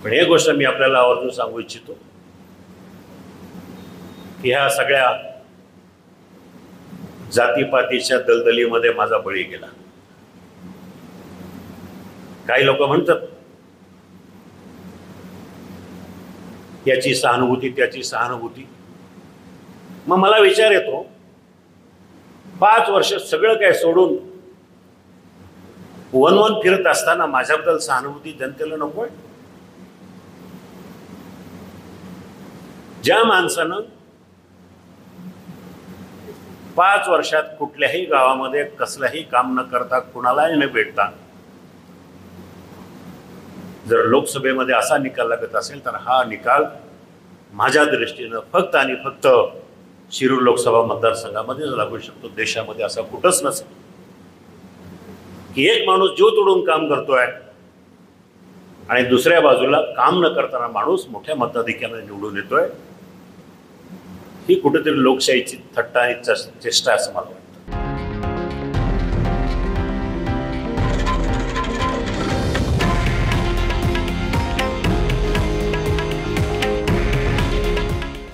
पण एक गोष्ट मी आपल्याला आवर्जून सांगू इच्छितो की ह्या सगळ्या जातीपातीच्या दलदलीमध्ये माझा बळी गेला. काही लोक म्हणतात याची सहानुभूती त्याची सहानुभूती. मग मला विचार येतो 5 वर्ष सगळं काय सोडून वन फिरत असताना माझ्याबद्दल सहानुभूती जनतेला नको आहे? ज्या माणसानं 5 वर्षात कुठल्याही गावामध्ये कसलंही काम न करता कुणालाही न भेटता जर लोकसभेमध्ये असा निकाल लागत असेल तर हा निकाल माझ्या दृष्टीनं फक्त आणि फक्त शिरूर लोकसभा मतदारसंघामध्येच लागू शकतो. देशामध्ये असा कुठंच नसेल की एक माणूस जीव तोडून काम करतोय आणि दुसऱ्या बाजूला काम न करताना माणूस मोठ्या मताधिक्याने निवडून येतोय. ही कुठेतरी लोकशाहीची थट्टा आणि चेष्टा असं मला वाटतं.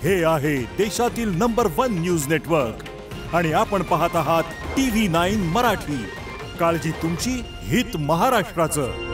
हे आहे देशातील नंबर 1 न्यूज नेटवर्क आणि आपण पाहत आहात TV9 मराठी. काळजी तुमची, हित महाराष्ट्राचं.